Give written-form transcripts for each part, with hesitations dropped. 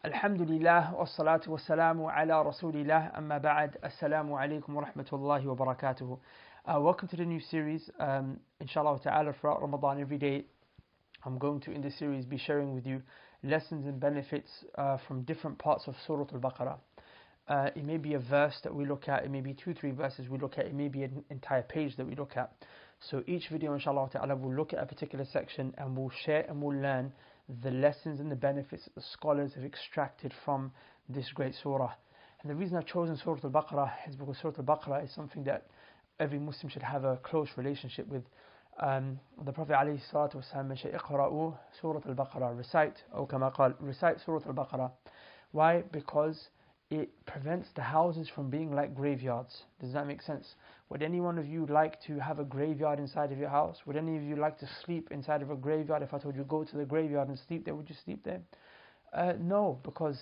Alhamdulillah, wassalatu wassalamu ala rasulillah, amma ba'd, assalamu alaikum wa rahmatullahi wa barakatuhu. Welcome to the new series, inshallah ta'ala, throughout Ramadan every day. I'm going to, in this series, be sharing with you lessons and benefits from different parts of Surah al Baqarah. It may be a verse that we look at, it may be 2-3 verses we look at, it may be an entire page that we look at. So each video, inshallah ta'ala, will look at a particular section and we'll share and we'll learn the lessons and the benefits that the scholars have extracted from this great surah. And the reason I've chosen Surah al Baqarah is because Surah al Baqarah is something that every Muslim should have a close relationship with. The Prophet ﷺ mentioned, "Iqra'u Surah al Baqarah," recite, or kama qal, recite Surah al Baqarah. Why? Because it prevents the houses from being like graveyards. Does that make sense? Would any one of you like to have a graveyard inside of your house? Would any of you like to sleep inside of a graveyard? If I told you go to the graveyard and sleep there, would you sleep there? No, because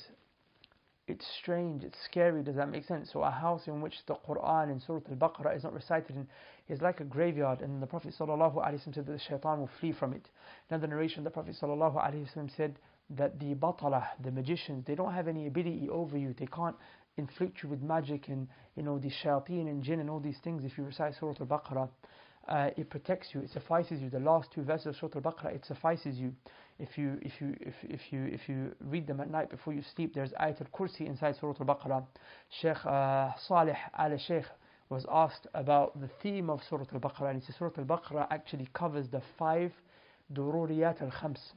it's strange, it's scary. Does that make sense? So a house in which the Quran in Surah al Baqarah is not recited in is like a graveyard, and the Prophet ﷺ said that the shaitan will flee from it. Another narration, the Prophet ﷺ said that the batalah, the magicians, they don't have any ability over you. They can't inflict you with magic and the shayateen and jinn and all these things. If you recite Surah al Baqarah, it protects you, it suffices you. The last 2 verses of Surah al Baqarah, it suffices you. If you read them at night before you sleep, there's Ayat al-Kursi inside Surah al Baqarah. Sheikh Salih al-Sheikh was asked about the theme of Surah al Baqarah, and he said Surah al Baqarah actually covers the 5 dururiyat al-khams.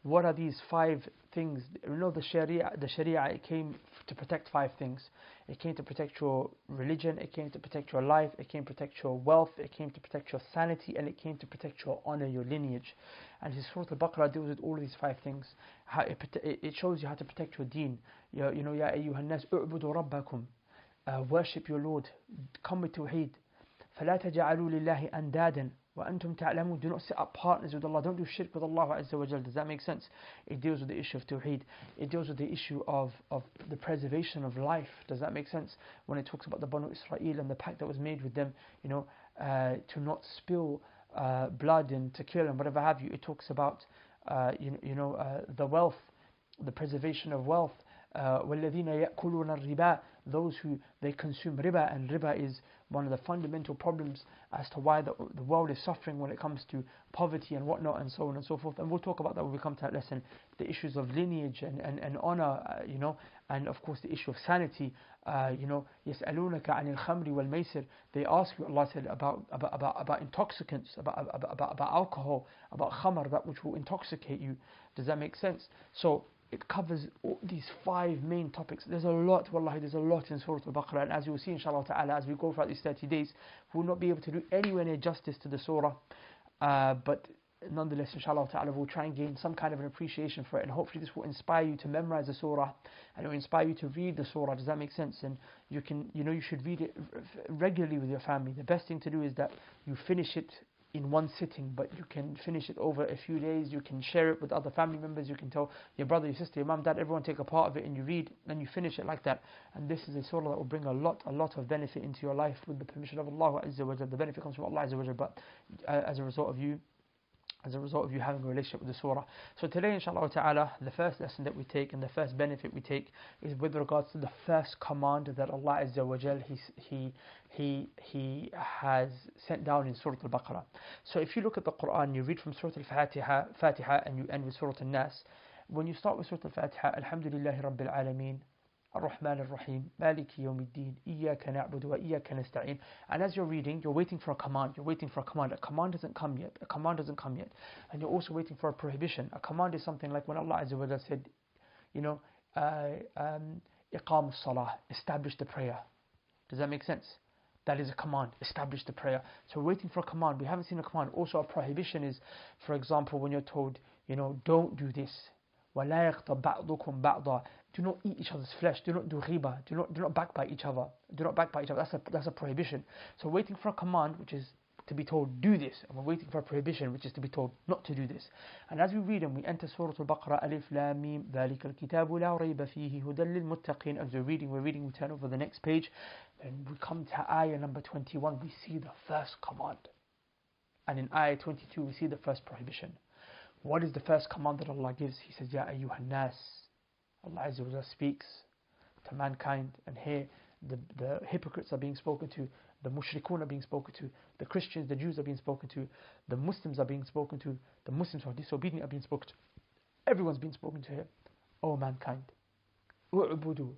What are these 5 things? The Sharia, it came to protect 5 things. It came to protect your religion, it came to protect your life, it came to protect your wealth, it came to protect your sanity, and it came to protect your honor, your lineage. And his Surah al Baqarah deals with all of these 5 things. How it shows you how to protect your deen. Ya ayyuhan nas u'budu rabbakum. Worship your Lord. Come with tawheed. فَلَا تَجَعَلُوا لِلَّهِ أَنْدَادًا وَأَنْتُمْ تَعْلَمُونَ. Do not set up partners with Allah. Don't do shirk with Allah Azza wa Jal. Does that make sense? It deals with the issue of tawheed. It deals with the issue of the preservation of life. Does that make sense? When it talks about the Banu Israel and the pact that was made with them, to not spill blood and to kill and whatever have you. It talks about the wealth, the preservation of wealth. وَالَّذِينَ يَأْكُلُونَ الرِّبَا. Those who they consume riba, and riba is one of the fundamental problems as to why the world is suffering when it comes to poverty and whatnot, and so on and so forth. And we'll talk about that when we come to that lesson. The issues of lineage and honor, and of course the issue of sanity. يَسْأَلُونَكَ عَنِ الْخَمْرِ وَالْمَيْسِرِ. They ask you, Allah said, about intoxicants, about alcohol, about khamr, that which will intoxicate you. Does that make sense? So it covers all these 5 main topics. There's a lot, wallahi, there's a lot in Surah al Baqarah, and as you will see inshallah ta'ala as we go throughout these 30 days, we will not be able to do anywhere near justice to the surah, but nonetheless inshallah ta'ala we'll try and gain some kind of an appreciation for it, and hopefully this will inspire you to memorize the surah, and it will inspire you to read the surah. Does that make sense? And you should read it regularly with your family. The best thing to do is that you finish it in one sitting, but you can finish it over a few days. You can share it with other family members. You can tell your brother, your sister, your mum, dad, everyone take a part of it, and you read and you finish it like that. And this is a surah that will bring a lot of benefit into your life with the permission of Allah Azza wa Jal. The benefit comes from Allah Azza wa Jal, but as a result of you having a relationship with the surah. So today inshallah ta'ala, the first lesson that we take and the first benefit we take is with regards to the first command that Allah Azza wa Jal He has sent down in Surah al Baqarah. So if you look at the Quran, you read from Surah al Fatiha and you end with Surah al Nas. When you start with Surah al Fatiha, Alhamdulillahi Rabbil Alameen, Ar-Rahman Ar-Rahim, Maliki Yawmiddin, Iyyaka na'budu wa Iyyaka nasta'in. And as you're reading, you're waiting for a command. A command doesn't come yet. And you're also waiting for a prohibition. A command is something like when Allah Azza wa Jalla said, Iqam as-salah, establish the prayer. Does that make sense? That is a command, establish the prayer. So we're waiting for a command. We haven't seen a command. Also a prohibition is, for example, when you're told, don't do this. وَلَا يَغْتَبْ بَعْضُكُمْ بَعْضًا. Do not eat each other's flesh. Do not do ghiba. Do not backbite each other. That's a prohibition. So waiting for a command, which is to be told do this, and we're waiting for a prohibition, which is to be told not to do this. And as we read and we enter Surah al Baqarah, Alif Lam Mim, ذَلِكَ الْكِتَابُ لَا رَيْبَ فِيهِ هُدًى لِلْمُتَّقِينَ. As we're reading, we turn over the next page, and we come to ayah number 21. We see the first command, and in ayah 22 we see the first prohibition. What is the first command that Allah gives? He says, Ya ayyuhan nas, Allah Azza wa Jalla speaks to mankind, and here the hypocrites are being spoken to, the mushrikun are being spoken to, the Christians, the Jews are being spoken to, the Muslims are being spoken to, the Muslims who are disobedient are being spoken to. Everyone's being spoken to here. O mankind, u'budu,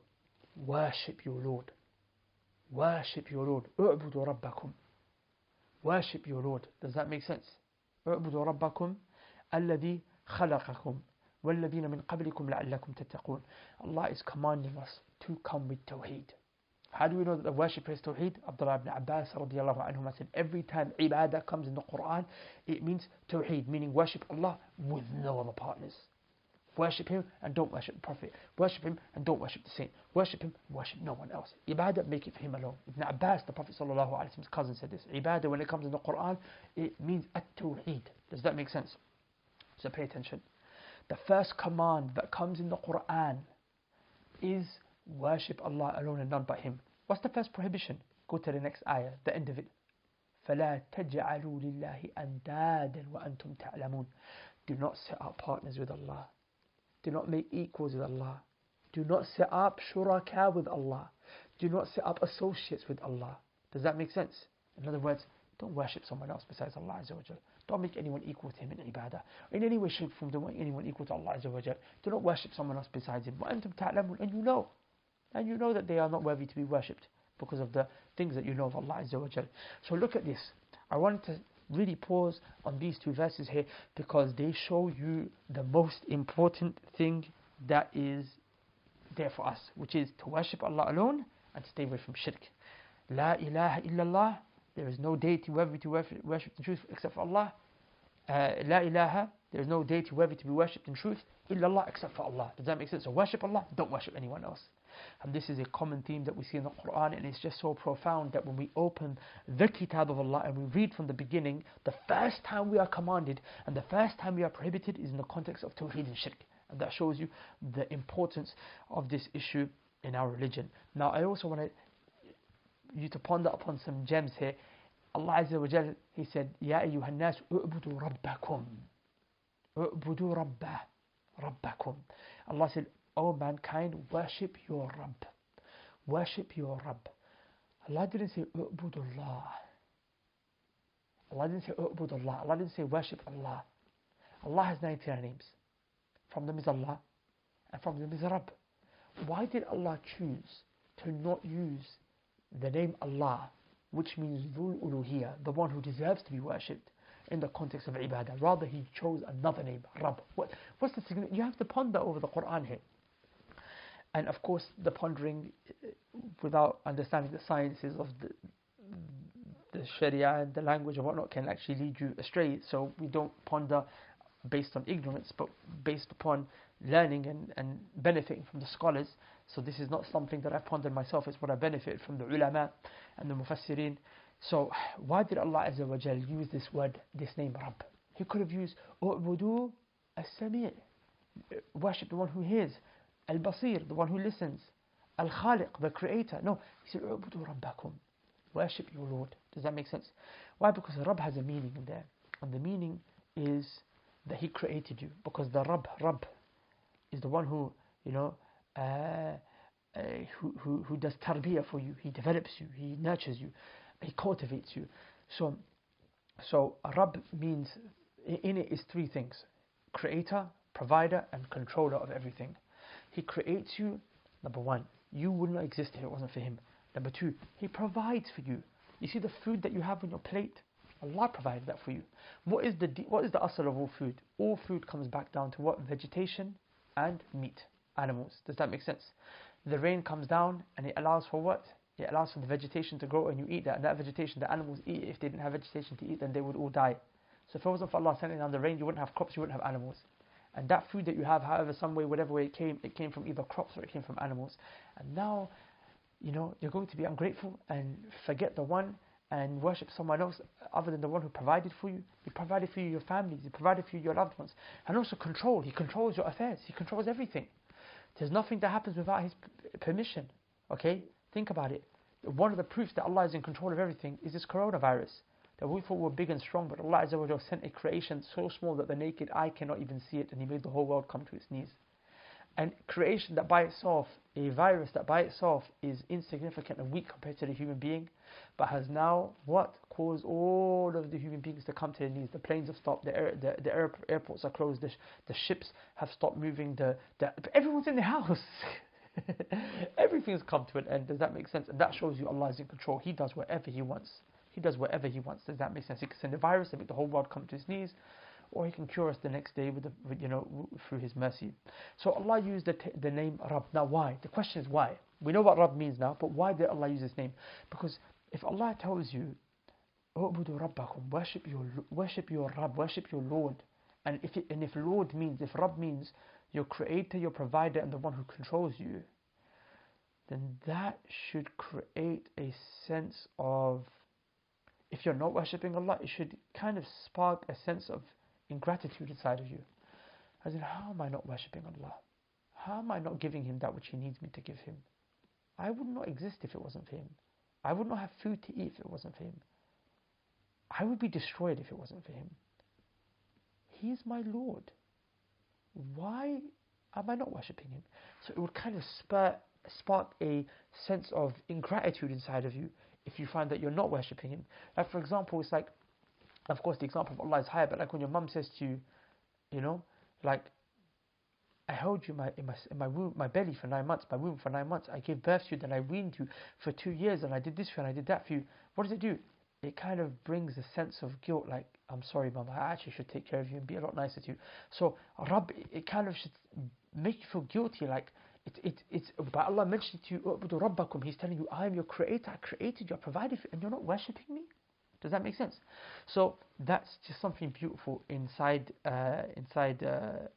worship your Lord. Worship your Lord. U'budu rabbakum. Worship your Lord. Does that make sense? اعبدوا ربكم الذي خلقكم والذين من قبلكم لعلكم تتقون. Allah is commanding us to come with Tawheed. How do we know that the worship is Tawheed? Abdullah ibn Abbas radiallahu anhu said, every time ibadah comes in the Quran, it means Tawheed, meaning worship Allah with no other partners. Worship Him and don't worship the Prophet. Worship Him and don't worship the Saint. Worship Him, worship no one else. Ibadah, make it for Him alone. Ibn Abbas, the Prophet sallallahu alaihi wasallam's cousin, said this. Ibadah, when it comes in the Quran, it means at-tawheed. Does that make sense? So pay attention. The first command that comes in the Quran is worship Allah alone and none but Him. What's the first prohibition? Go to the next ayah, the end of it. فَلَا تَجْعَلُوا لِلَّهِ أَنْدَادًا وَأَنْتُمْ تَعْلَمُونَ. Do not set up partners with Allah. Do not make equals with Allah. Do not set up shuraka with Allah. Do not set up associates with Allah. Does that make sense? In other words, don't worship someone else besides Allah Azza wa Jal. Don't make anyone equal to Him in ibadah. In any way, shape, form, don't make anyone equal to Allah Azza wa Jal. Do not worship someone else besides Him. وَأَنْتُمْ تَعْلَمُونَ. And you know that they are not worthy to be worshipped because of the things that you know of Allah Azza wa Jal. So look at this. I want to really pause on these two verses here because they show you the most important thing that is there for us, which is to worship Allah alone and to stay away from shirk. La ilaha illallah, there is no deity worthy to worship in truth except for Allah. La ilaha, there is no deity worthy to be worshipped in truth illallah except for Allah. Does that make sense? So worship Allah, don't worship anyone else. And this is a common theme that we see in the Quran, and it's just so profound that when we open the Kitab of Allah and we read from the beginning, the first time we are commanded and the first time we are prohibited is in the context of Tawheed and Shirk. And that shows you the importance of this issue in our religion. Now I also want you to ponder upon some gems here. Allah Azza wa Jal, He said, Ya ayyuhan nas u'budu rabbakum. U'budu rabbakum. Allah said, O mankind, worship your Rabb. Worship your Rabb. Allah didn't say u'budullah. Allah didn't say u'budullah. Allah didn't say worship Allah. Allah has 99 names. From them is Allah, and from them is Rabb. Why did Allah choose to not use the name Allah, which means Dhul Uluhiyya, the one who deserves to be worshipped, in the context of ibadah? Rather, He chose another name, Rabb. What's the significance? You have to ponder over the Quran here. And of course, the pondering without understanding the sciences of the Sharia and the language and whatnot can actually lead you astray. So we don't ponder based on ignorance, but based upon learning and benefiting from the scholars. So this is not something that I pondered myself, it's what I benefited from the ulama and the mufassirin. So why did Allah Azza wa Jal use this word, this name Rabb? He could have used U'budu as-Sami', worship the one who hears, Al-Basir, the one who listens, Al-Khaliq, the creator. No, He said U'budu Rabbakum, worship your Lord. Does that make sense? Why? Because Rabb has a meaning in there, and the meaning is that He created you. Because the Rabb is the one who, who does tarbiyah for you. He develops you, He nurtures you, He cultivates you. So Rabb means, in it is three things: creator, provider, and controller of everything. He creates you. Number one, you would not exist if it wasn't for Him. Number two, He provides for you. You see the food that you have on your plate, Allah provided that for you. What is the asl of all food? All food comes back down to what? Vegetation and meat, animals. Does that make sense? The rain comes down and it allows for what? It allows for the vegetation to grow and you eat that. And that vegetation, the animals eat it. If they didn't have vegetation to eat, then they would all die. So if it wasn't for Allah sending down the rain, you wouldn't have crops, you wouldn't have animals. And that food that you have, however, some way, whatever way it came from either crops or it came from animals. And now, you're going to be ungrateful and forget the one and worship someone else other than the one who provided for you. He provided for you your families, He provided for you your loved ones. And also control. He controls your affairs. He controls everything. There's nothing that happens without His permission. Okay? Think about it. One of the proofs that Allah is in control of everything is this coronavirus. That we thought were big and strong, but Allah Azza wa Jalla sent a creation so small that the naked eye cannot even see it, and He made the whole world come to its knees. And creation that by itself, a virus that by itself is insignificant and weak compared to the human being, but has now what caused all of the human beings to come to their knees. The planes have stopped, the airports are closed, the ships have stopped moving, everyone's in the house. Everything's come to an end. Does that make sense? And that shows you Allah is in control. He does whatever He wants. He does whatever He wants. Does that make sense? He can send a virus and make the whole world come to His knees, or He can cure us the next day through His mercy. So Allah used the name Rabb. Now why? The question is why? We know what Rabb means now, but why did Allah use this name? Because if Allah tells you, "U'budu Rabbakum," worship your Rabb, worship your Lord, and if Lord means, if Rabb means your creator, your provider, and the one who controls you, then that should create a sense of, if you're not worshipping Allah, it should kind of spark a sense of ingratitude inside of you. As in, how am I not worshipping Allah? How am I not giving Him that which He needs me to give Him? I would not exist if it wasn't for Him. I would not have food to eat if it wasn't for Him. I would be destroyed if it wasn't for Him. He is my Lord. Why am I not worshipping Him? So it would kind of spark a sense of ingratitude inside of you if you find that you're not worshipping Him. Like for example, it's like, of course the example of Allah is higher, but like when your mum says to you, like, I held you in my womb, my belly for 9 months, my womb for 9 months, I gave birth to you, then I weaned you for 2 years, and I did this for you, and I did that for you. What does it do? It kind of brings a sense of guilt, like, I'm sorry mum, I actually should take care of you and be a lot nicer to you. So Rabb, it kind of should make you feel guilty, like, it's by Allah mentioning to you, "U'budu Rabbakum," He's telling you, I am your creator, I created you, I provided for you, and you're not worshipping me? Does that make sense? So that's just something beautiful inside the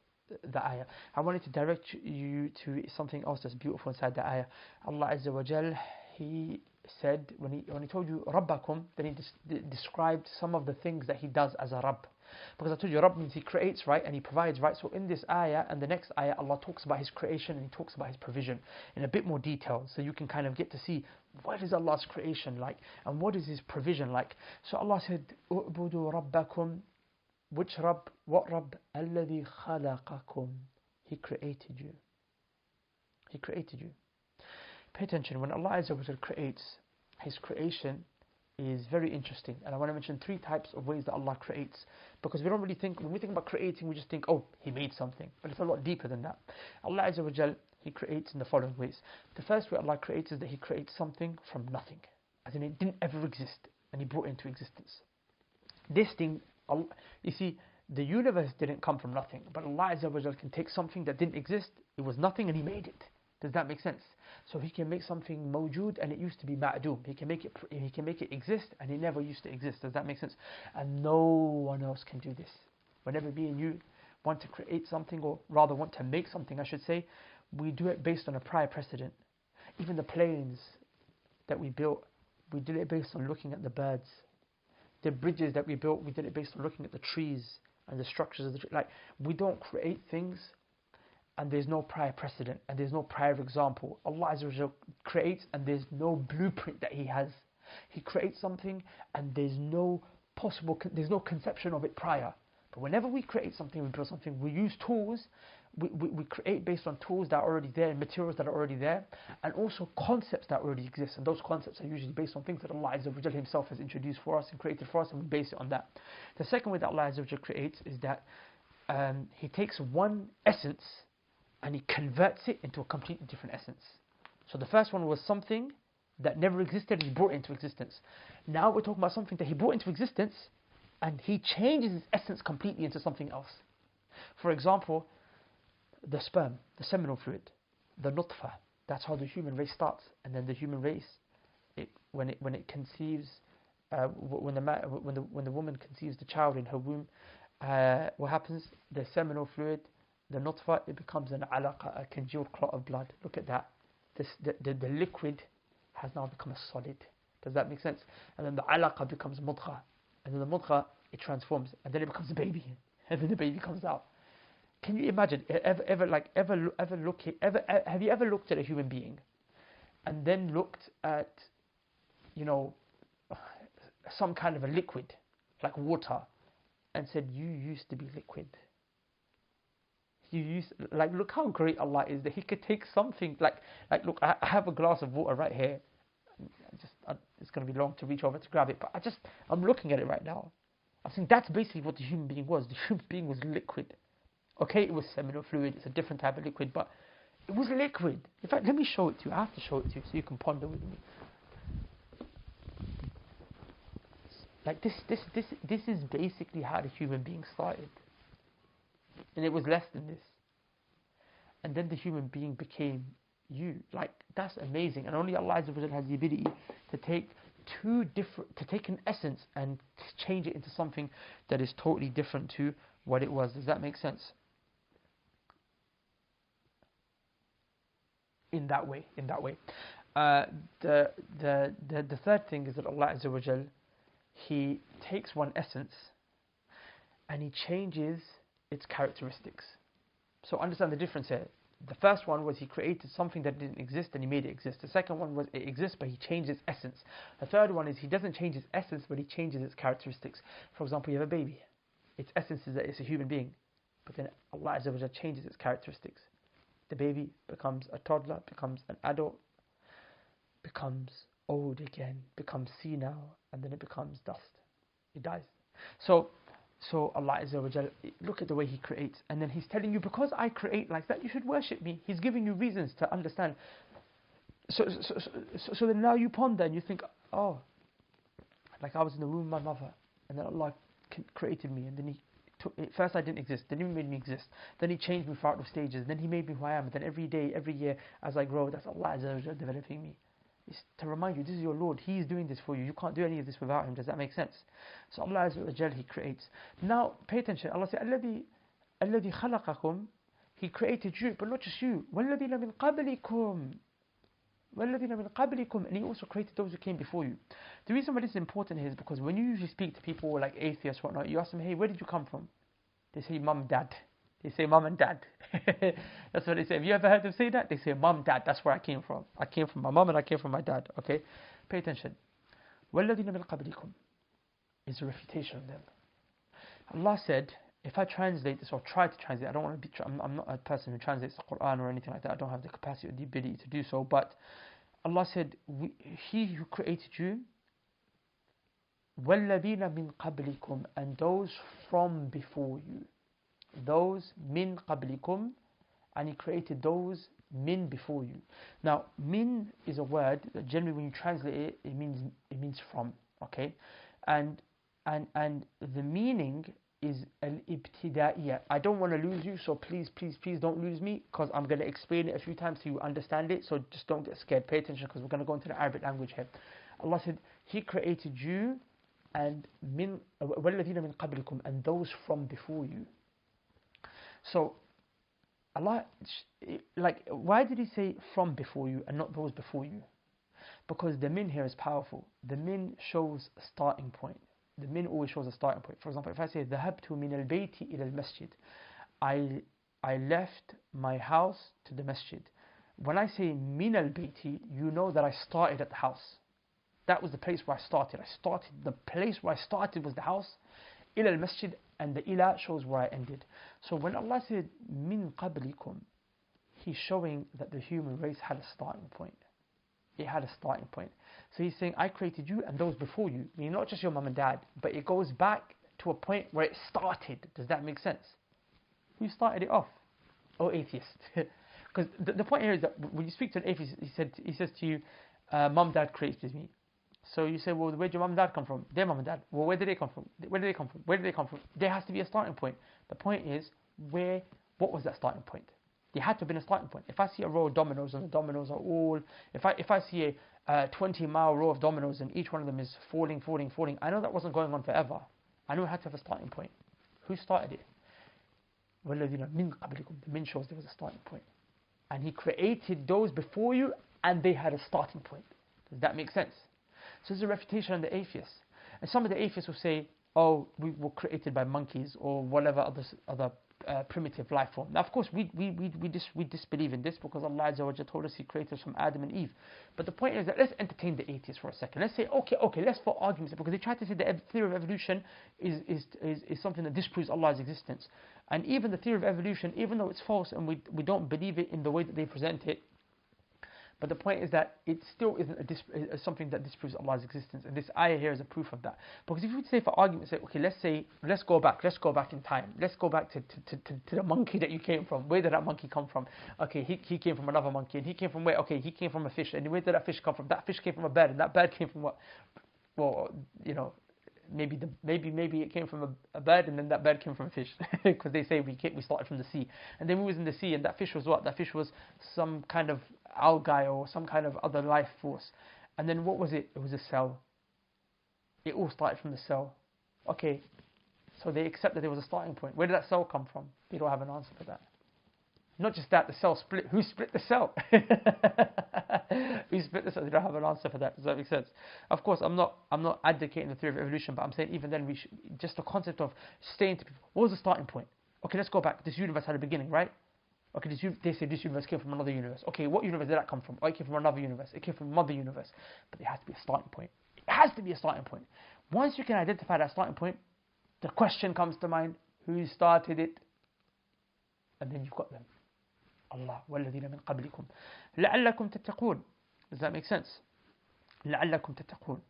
ayah. I wanted to direct you to something else that's beautiful inside the ayah. Allah Azza wa Jal, He said, when he told you Rabbakum, then He described some of the things that He does as a Rabb. Because I told you Rabb means He creates, right, and He provides, right? So in this ayah and the next ayah, Allah talks about His creation and He talks about His provision in a bit more detail, so you can kind of get to see what is Allah's creation like and what is His provision like. So Allah said, "U'budu Rabbakum." Which Rabb? What Rabb? Alladhi khalaqakum. He created you. He created you. Pay attention. When Allah Azza wa Jal creates, His creation is very interesting. And I want to mention 3 types of ways that Allah creates. Because we don't really think, when we think about creating, we just think, oh, He made something. But it's a lot deeper than that. Allah Azza wa Jal, He creates in the following ways. The first way Allah creates is that He creates something from nothing. As in, it didn't ever exist. And He brought it into existence. This thing, you see, the universe didn't come from nothing, but Allah Azza wa Jal can take something that didn't exist, it was nothing, and He made it. Does that make sense? So He can make something mawjood and it used to be ma'doom. He can make it exist and it never used to exist. Does that make sense? And no one else can do this. Whenever me and you want to create something, or rather want to make something, I should say, we do it based on a prior precedent. Even the planes that we built, we did it based on looking at the birds. The bridges that we built, we did it based on looking at the trees and the structures of the tree. Like, we don't create things and there's no prior precedent and there's no prior example. Allah Azza wa Jalla creates and there's no blueprint that He has. He creates something and there's no conception of it prior. But whenever we create something, we build something, we use tools. We create based on tools that are already there, materials that are already there, and also concepts that already exist. And those concepts are usually based on things that Allah Azza wa Jalla Himself has introduced for us and created for us, and we base it on that. The second way that Allah Azza wa Jalla creates is that He takes one essence and He converts it into a completely different essence. So the first one was something that never existed, He brought it into existence. Now we're talking about something that He brought into existence and He changes its essence completely into something else. For example, the sperm, the seminal fluid, the nutfa. That's how the human race starts. And then the human race, when it conceives, when the woman conceives the child in her womb, what happens? The seminal fluid, the nutfa, it becomes an alaqa, a congealed clot of blood. Look at that. The liquid has now become a solid. Does that make sense? And then the alaqa becomes mudgha, and then the mudgha, it transforms, and then it becomes a baby, and then the baby comes out. Can you imagine? Have you ever looked at a human being, and then looked at, some kind of a liquid, like water, and said, "You used to be liquid. you use, like, look how great Allah is, that He could take something, like look, I have a glass of water right here. It's going to be long to reach over to grab it, but I'm looking at it right now. I think that's basically what the human being was. The human being was liquid. Okay, it was seminal fluid, it's a different type of liquid, but it was liquid. In fact, let me show it to you. I have to show it to you so you can ponder with me. Like this is basically how the human being started. And it was less than this. And then the human being became you. Like, that's amazing. And only Allah Azza wa Jalla has the ability to take an essence and change it into something that is totally different to what it was. Does that make sense? In that way. The third thing is that Allah Azza wa Jalla, He takes one essence and He changes its characteristics. So understand the difference here. The first one was He created something that didn't exist and He made it exist. The second one was it exists but He changed its essence. The third one is He doesn't change its essence but He changes its characteristics. For example, you have a baby. Its essence is that it's a human being, but then Allah Azza wa Jalla changes its characteristics. The baby becomes a toddler, becomes an adult, becomes old again, becomes senile, and then it becomes dust. It dies. So Allah Azza wa Jalla, look at the way He creates, and then He's telling you, because I create like that, you should worship me. He's giving you reasons to understand. So then now you ponder and you think, oh, like I was in the womb of my mother, and then Allah created me, and then He took it. First I didn't exist, then He made me exist, then He changed me throughout the stages, then He made me who I am, and then every day, every year, as I grow, that's Allah Azza wa Jalla developing me. It's to remind you, this is your Lord. He is doing this for you. You can't do any of this without Him. Does that make sense? So Allah Azza wa Jalla, He creates. Now, pay attention. Allah said, الَّذِي خَلَقَكُمْ, He created you, but not just you. وَالَّذِينَ مِنْ قَبْلِكُمْ, and He also created those who came before you. The reason why this is important here is because when you usually speak to people like atheists, whatnot, you ask them, hey, where did you come from? They say, mum, dad. They say, mum and dad. That's what they say. Have you ever heard them say that? They say, mum, dad, that's where I came from. I came from my mum and I came from my dad. Okay? Pay attention. وَالَّذِينَ مِنْ قَبْلِكُمْ is a refutation of them. Allah said, if I translate this or try to translate, I don't want to be, I'm not a person who translates the Quran or anything like that. I don't have the capacity or the ability to do so. But Allah said, He who created you, وَالَّذِينَ مِنْ قَبْلِكُمْ, and those from before you. Those min qablikum, and He created those min before you. Now, min is a word that generally when you translate it, it means from. Okay, and the meaning is al-ibtida'iyya. I don't want to lose you, so please don't lose me, because I'm going to explain it a few times so you understand it. So just don't get scared. Pay attention, because we're going to go into the Arabic language here. Allah said He created you, and min وَالَّذِينَ مِنْ قَبْلِكُمْ, and those from before you. So Allah, like, why did He say from before you and not those before you? Because the min here is powerful. The min shows a starting point. The min always shows a starting point. For example, if I say ذهبت من البيت إلى المسجد, I left my house to the masjid. When I say min al-bayti, you know that I started at the house. That was the place where I started. The place where I started was the house. إلى المسجد, and the ila shows where I ended. So when Allah said min qablikum, He's showing that the human race had a starting point. It had a starting point. So He's saying, I created you and those before you, meaning not just your mum and dad, but it goes back to a point where it started. Does that make sense? Who started it off? Oh, atheist. Because the point here is that when you speak to an atheist, he says to you, mum, dad created me. So you say, well, where did your mum and dad come from? Their mum and dad. Well, where did they come from? Where did they come from? Where did they come from? There has to be a starting point. The point is, what was that starting point? There had to have been a starting point. If I see a row of dominoes and the dominoes are all, if I see a 20-mile row of dominoes and each one of them is falling, I know that wasn't going on forever. I know it had to have a starting point. Who started it? وَالَّذِينَ مِنْ قَبْلِكُمْ. The min shows there was a starting point. And He created those before you and they had a starting point. Does that make sense? So it's a refutation on the atheists. And some of the atheists will say, oh, we were created by monkeys or whatever other primitive life form. Now, of course, we disbelieve in this because Allah Azza wa Jalla told us He created us from Adam and Eve. But the point is that let's entertain the atheists for a second. Let's say, okay, let's for arguments, because they try to say the theory of evolution is something that disproves Allah's existence. And even the theory of evolution, even though it's false and we don't believe it in the way that they present it, but the point is that it still isn't something that disproves Allah's existence, and this ayah here is a proof of that. Because if you would say, for argument's sake, okay, let's go back in time. Let's go back to the monkey that you came from. Where did that monkey come from? Okay, he came from another monkey, and he came from where? Okay, he came from a fish, and where did that fish come from? That fish came from a bird, and that bird came from what? Well, maybe it came from a bird, and then that bird came from a fish, because they say we started from the sea, and then we was in the sea, and that fish was what? That fish was some kind of algae or some kind of other life force, and then what was it? It was a cell. It all started from the cell. Okay, so they accept that there was a starting point. Where did that cell come from? They don't have an answer for that. Not just that, the cell split. Who split the cell? Who split the cell? They don't have an answer for that. Does that make sense? Of course, I'm not advocating the theory of evolution, but I'm saying even then, just the concept of saying to people, what was the starting point? Okay, let's go back. This universe had a beginning, right? Okay, they say this universe came from another universe. Okay, what universe did that come from? Oh, it came from another universe. It came from another universe. But there has to be a starting point. It has to be a starting point. Once you can identify that starting point, the question comes to mind: who started it? And then you've got them. Allah, وَالَّذِينَ مِنْ قَبْلِكُمْ لَعَلَّكُمْ تَتَّقُونَ. Does that make sense? لَعَلَّكُمْ تَتَّقُونَ.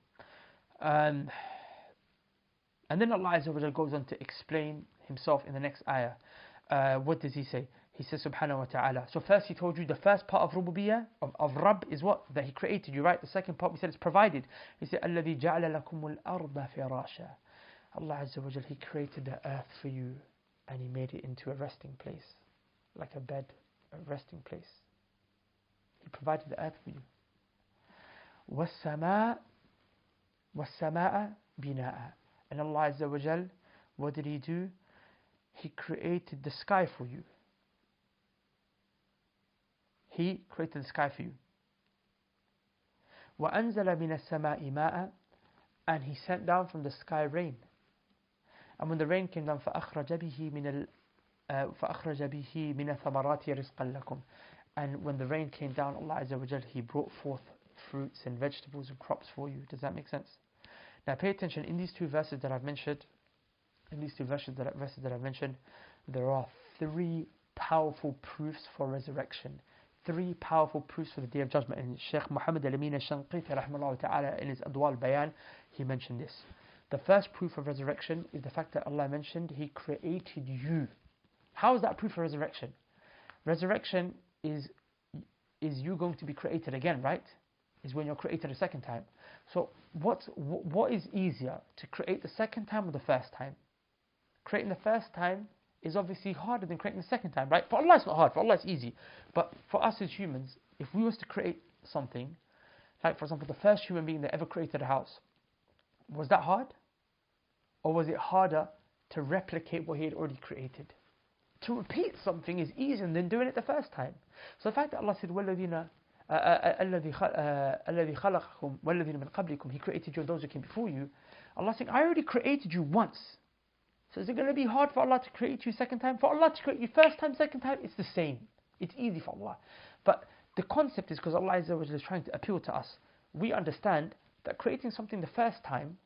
And then Allah Azza wa Jalla goes on to explain Himself in the next ayah. What does He say? He says subhanahu wa ta'ala. So first He told you the first part of rububiyyah, of Rabb, is what? That He created you, right? The second part we said it's provided. He said, الَّذِي جَعَلَ لَكُمُ الْأَرْضَ فِرَاشًا. Allah Azza wa Jalla, He created the earth for you, and He made it into a resting place, like a bed, a resting place. He provided the earth for you. وَالسَّمَاءَ بِنَاءً. And Allah Azza wa Jal, what did He do? He created the sky for you. He created the sky for you. وَأَنزَلَ مِنَ السَّمَاءِ مَاءً. And He sent down from the sky rain. And when the rain came down, فَأَخْرَجَ بِهِ مِنَ ثَمَرَاتِ رِزْقًا لَكُمْ. And when the rain came down, Allah Azza wa Jal, He brought forth fruits and vegetables and crops for you. Does that make sense? Now pay attention, in these two verses that I've mentioned, there are three powerful proofs for resurrection. Three powerful proofs for the Day of Judgment. And Shaykh Muhammad al-Amin al-Shanqiti rahimahullah ta'ala in his Adwa al-Bayan, he mentioned this. The first proof of resurrection is the fact that Allah mentioned He created you. How is that proof of resurrection? Resurrection is you going to be created again, right? Is when you're created a second time. So what is easier, to create the second time or the first time? Creating the first time is obviously harder than creating the second time, right? For Allah it's not hard, for Allah it's easy. But for us as humans, if we was to create something, like for example the first human being that ever created a house, was that hard? Or was it harder to replicate what he had already created? To repeat something is easier than doing it the first time. So the fact that Allah said, وَالَّذِينَ الَّذِي خَلَقَكُمْ وَالَّذِينَ مِنْ قَبْلِكُمْ, He created you and those who came before you. Allah saying, I already created you once. So is it going to be hard for Allah to create you second time? For Allah to create you first time, second time, it's the same. It's easy for Allah. But the concept is, because Allah Azza wa Jalla is trying to appeal to us, we understand that creating something the first time,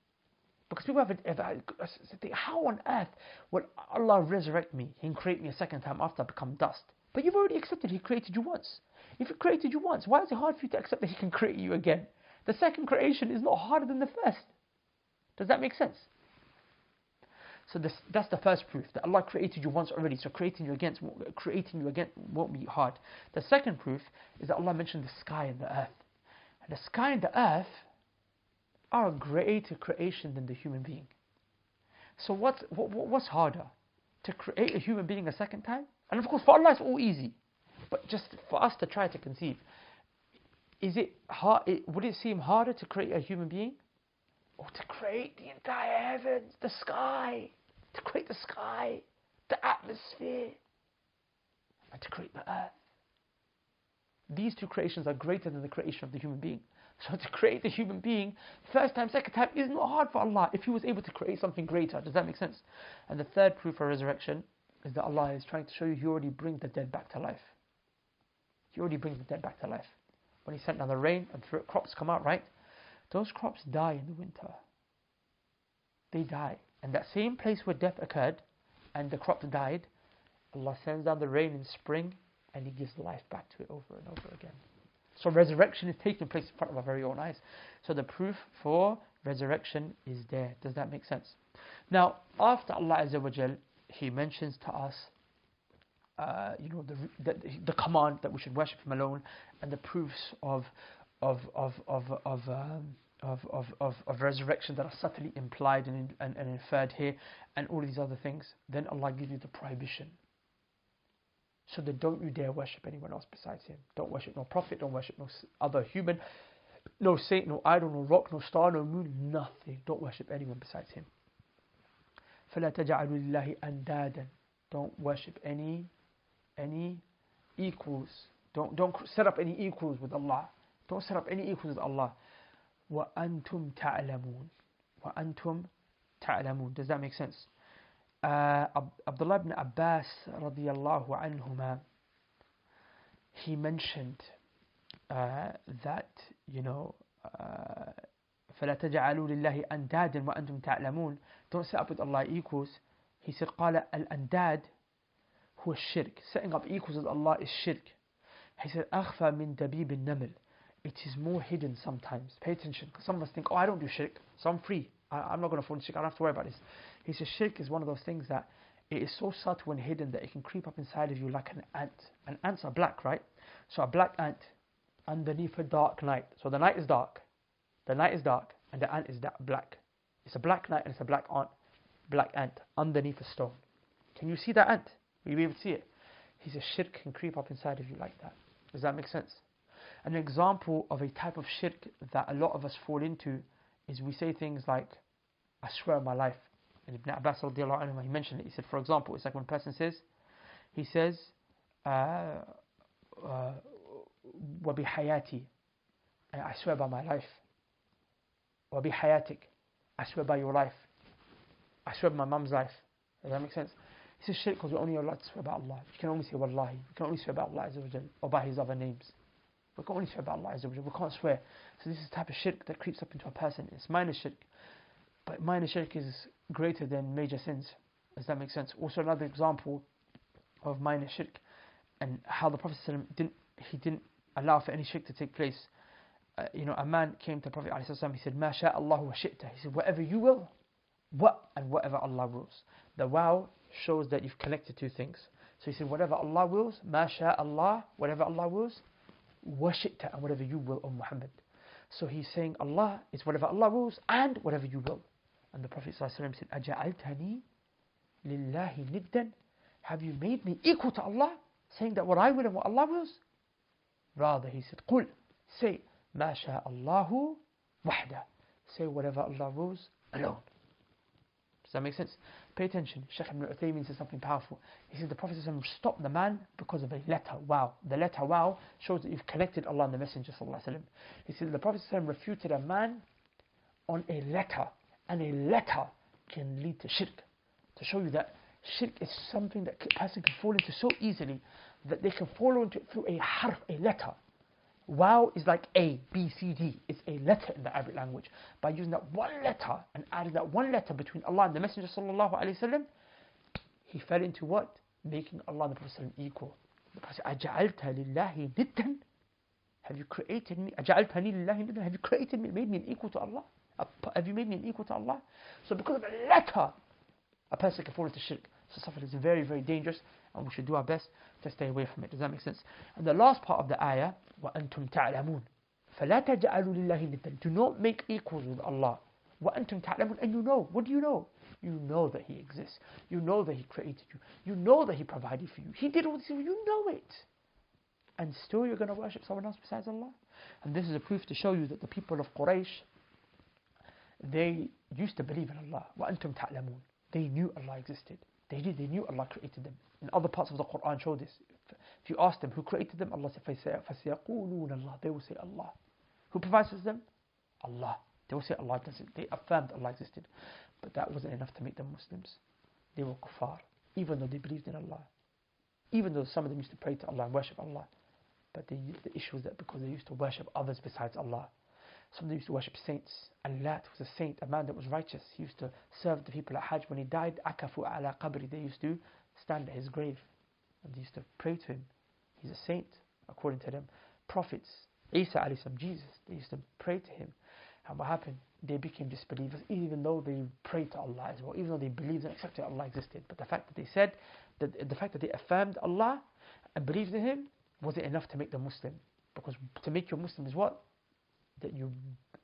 because people have how on earth will Allah resurrect me and create me a second time after I become dust? But you've already accepted He created you once. If He created you once, why is it hard for you to accept that He can create you again? The second creation is not harder than the first. Does that make sense? So that's the first proof, that Allah created you once already, so creating you again won't be hard. The second proof is that Allah mentioned the sky and the earth. And the sky and the earth are a greater creation than the human being. So what's harder? To create a human being a second time? And of course for Allah it's all easy. But just for us to try to conceive, is it hard? Would it seem harder to create a human being? Or to create the entire heavens, the sky, to create the sky, the atmosphere, and to create the earth? These two creations are greater than the creation of the human being. So to create the human being, first time, second time, is not hard for Allah if He was able to create something greater. Does that make sense? And the third proof for resurrection is that Allah is trying to show you He already brings the dead back to life. He already brings the dead back to life. When He sent down the rain and crops come out, right? Those crops die in the winter. They die. And that same place where death occurred and the crops died, Allah sends down the rain in spring and He gives life back to it over and over again. So resurrection is taking place in front of our very own eyes. So the proof for resurrection is there. Does that make sense? Now, after Allah Azza wa Jal, He mentions to us the command that we should worship Him alone, and the proofs of resurrection that are subtly implied and inferred here, and all these other things. Then Allah gives you the prohibition. So that don't you dare worship anyone else besides Him. Don't worship no prophet, don't worship no other human, no saint, no idol, no rock, no star, no moon, nothing. Don't worship anyone besides Him. فَلَا تَجْعَلُوا لِلَّهِ أَنْدَادًا. Don't worship any equals. Don't set up any equals with Allah. Don't set up any equals with Allah. وَأَنْتُمْ تَعْلَمُونَ. وَأَنْتُمْ تَعْلَمُونَ. Does that make sense? Abdullah ibn Abbas radiyallahu anhuma, he mentioned that, فَلَا تَجْعَلُوا لِلَّهِ أَنْدَادًا وَأَنْتُمْ تَعْلَمُونَ. Don't set up with Allah equals. He said, قال الأنداد هو الشرك. Setting up equals with Allah is shirk. He said, أخفى من دبيب النمل. It is more hidden sometimes. Pay attention, because some of us think, I don't do shirk, so I'm free. I'm not going to fall into shirk, I don't have to worry about this. He says shirk is one of those things that it is so subtle and hidden that it can creep up inside of you like an ant. And ants are black, right? So a black ant underneath a dark night. So the night is dark. The night is dark and the ant is black. It's a black night and it's a black ant underneath a stone. Can you see that ant? Will you be able to see it? He says shirk can creep up inside of you like that. Does that make sense? An example of a type of shirk that a lot of us fall into is we say things like, I swear on my life. And Ibn Abbas radiallahu anhu, he mentioned it. He said, for example, it's like when a person says, وَبِحَيَاتِي, I swear by my life. وَبِحَيَاتِك, I swear by your life. I swear by my mum's life. Does that make sense? He says shirk because we're only allowed to swear about Allah. You can only say wallahi. You can only swear about Allah Azza wa Jal, or by His other names. We can only swear about Allah Azza wa Jal. We can't swear. So this is the type of shirk that creeps up into a person. It's minor shirk. But minor shirk is greater than major sins. Does that make sense? Also another example of minor shirk and how the Prophet didn't allow for any shirk to take place. A man came to the Prophet ﷺ, he said, مَا شَاءَ اللَّهُ وَشِئْتَ. He said, whatever you will, and whatever Allah wills. The wow shows that you've connected two things. So he said, whatever Allah wills, مَا شَاءَ اللَّهُ, whatever Allah wills, وَشِئْتَ, and whatever you will, O Muhammad. So he's saying Allah is whatever Allah wills and whatever you will. And the Prophet ﷺ said, أَجَعَلْتَنِي لِلَّهِ نِدًّا. Have you made me equal to Allah? Saying that what I will and what Allah wills? Rather, he said, قُل, say, مَا شَاءَ اللَّهُ وَحْدَ. Say whatever Allah wills alone. Does that make sense? Pay attention. Shaykh ibn Uthaymin says something powerful. He said the Prophet ﷺ stopped the man because of a letter, wow. The letter wow shows that you've connected Allah and the Messenger ﷺ. He said the Prophet ﷺ refuted a man on a letter. And a letter can lead to shirk. To show you that shirk is something that a person can fall into so easily that they can fall into it through a harf, a letter. Wow is like A, B, C, D. It's a letter in the Arabic language. By using that one letter and adding that one letter between Allah and the Messenger ﷺ, he fell into what? Making Allah and the Prophet equal. The Prophet said, أَجَعَلْتَ لِلَّهِ نِدًّا. Have you created me? أَجَعَلْتَنِي لِلَّهِ نِدًّا. Have you created me, made me an equal to Allah? Have you made me an equal to Allah? So because of a letter, a person can fall into shirk. So something is very, very dangerous, and we should do our best to stay away from it. Does that make sense? And the last part of the ayah, وَأَنْتُمْ تَعْلَمُونَ فَلَا تَجْعَلُوا لِلَّهِ نِدًّا. Do not make equals with Allah. وَأَنْتُمْ تَعْلَمُونَ. And you know. What do you know? You know that He exists. You know that He created you. You know that He provided for you. He did all this. You know it. And still you're going to worship someone else besides Allah. And this is a proof to show you that the people of Quraysh, they used to believe in Allah. وَأَنْتُمْ تَعْلَمُونَ. They knew Allah existed. They knew Allah created them. In other parts of the Quran show this. If you ask them who created them, Allah said, فَسَيَقُولُونَ اللَّهِ. They will say Allah. Who provides for them? Allah. They will say Allah doesn't. They affirmed Allah existed. But that wasn't enough to make them Muslims. They were kuffar. even though they believed in Allah. Even though some of them used to pray to Allah and worship Allah. But the issue was that because they used to worship others besides Allah. Some of them used to worship saints. Al-Lat was a saint, a man that was righteous. He used to serve the people at Hajj. When he died, akafu ala qabri, they used to stand at his grave. And they used to pray to him. He's a saint, according to them. Prophets, Isa alayhi salam, Jesus, they used to pray to him. And what happened? They became disbelievers, even though they prayed to Allah as well, even though they believed and accepted Allah existed. But the fact that they said, the fact that they affirmed Allah and believed in Him, was it enough to make them Muslim? Because to make you Muslim is what? That you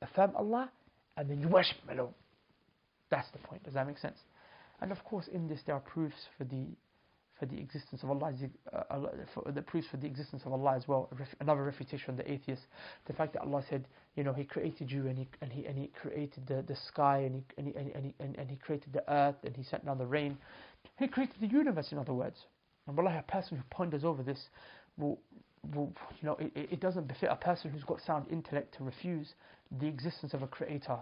affirm Allah and then you worship Him alone. That's the point. Does that make sense? And of course, in this there are proofs for the existence of Allah, the proofs for the existence of Allah as well. Another refutation of the atheists, the fact that Allah said, you know, He created you and He created the sky and He created the earth and He sent down the rain. He created the universe, in other words. And wallahi, a person who ponders over this will you know, it doesn't befit a person who's got sound intellect to refuse the existence of a creator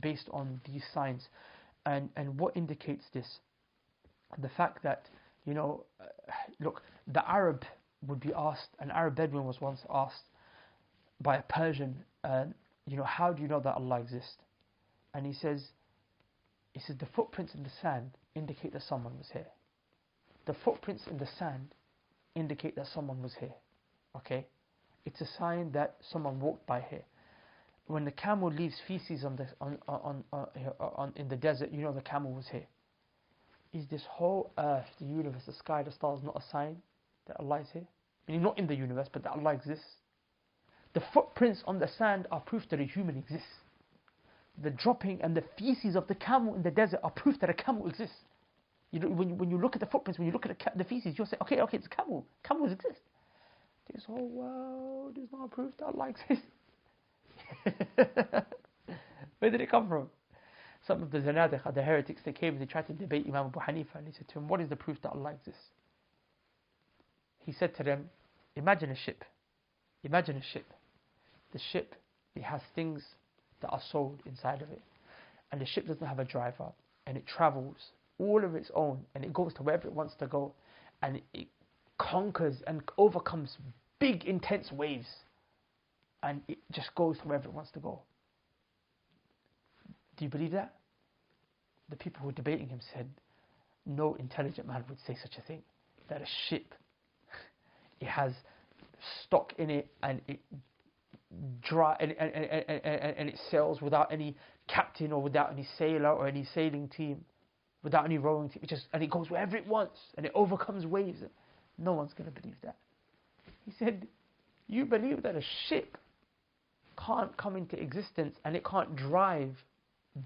based on these signs. And what indicates this? The fact that, you know, look, the Arab would be asked, an Arab Bedouin was once asked by a Persian, you know, how do you know that Allah exists? And he says, the footprints in the sand indicate that someone was here. The footprints in the sand indicate that someone was here. Okay? It's a sign that someone walked by here. When the camel leaves feces in the desert, you know the camel was here. Is this whole earth, the universe, the sky, the stars not a sign that Allah is here? Meaning not in the universe, but that Allah exists. The footprints on the sand are proof that a human exists. The dropping and the feces of the camel in the desert are proof that a camel exists. You know, when you look at the footprints, when you look at the feces, you'll say, okay, it's a camel. Camels exist. This whole world is not a proof that Allah exists. Where did it come from? Some of the Zanadiq, the heretics, they came and they tried to debate Imam Abu Hanifa, and he said to him, what is the proof that Allah exists? He said to them, imagine a ship. Imagine a ship. The ship, it has things that are sold inside of it. And the ship doesn't have a driver. And it travels all of its own. And it goes to wherever it wants to go. And it conquers and overcomes big, intense waves. And it just goes to wherever it wants to go. Do you believe that? The people who were debating him said, no intelligent man would say such a thing. That a ship, it has stock in it and it and it sails without any captain or without any sailor or any sailing team, without any rowing team. And it goes wherever it wants and it overcomes waves. No one's going to believe that. He said, you believe that a ship can't come into existence and it can't drive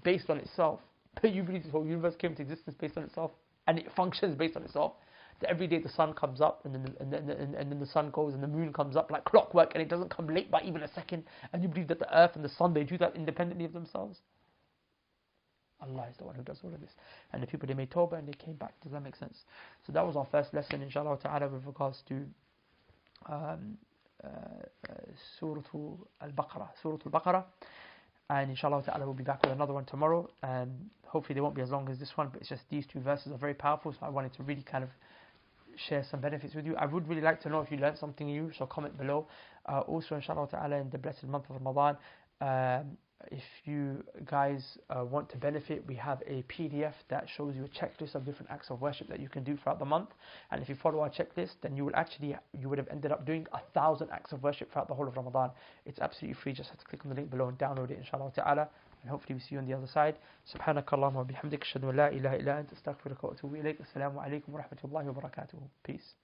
based on itself, but you believe this whole universe came into existence based on itself and it functions based on itself. That every day the sun comes up and then the sun goes and the moon comes up like clockwork and it doesn't come late by even a second, and you believe that the earth and the sun, they do that independently of themselves. Allah is the one who does all of this. And the people, they made tawbah and they came back. Does that make sense? So that was our first lesson, inshallah ta'ala, with regards to Surah al Baqarah. And inshallah ta'ala we'll be back with another one tomorrow. Hopefully they won't be as long as this one, but it's just these two verses are very powerful, so I wanted to really kind of share some benefits with you. I would really like to know if you learned something new, so comment below. Also inshallah ta'ala in the blessed month of Ramadan, if you guys want to benefit, we have a PDF that shows you a checklist of different acts of worship that you can do throughout the month. And if you follow our checklist, then you would have ended up doing 1,000 acts of worship throughout the whole of Ramadan. It's absolutely free. Just have to click on the link below and download it, inshallah ta'ala. And hopefully we see you on the other side. Subhanakallahumma wa bihamdik, ashhadu an la ilaha illa anta, astaghfiruka wa atubu ilayk. Assalamu alaikum wa rahmatullahi wa barakatuh. Peace.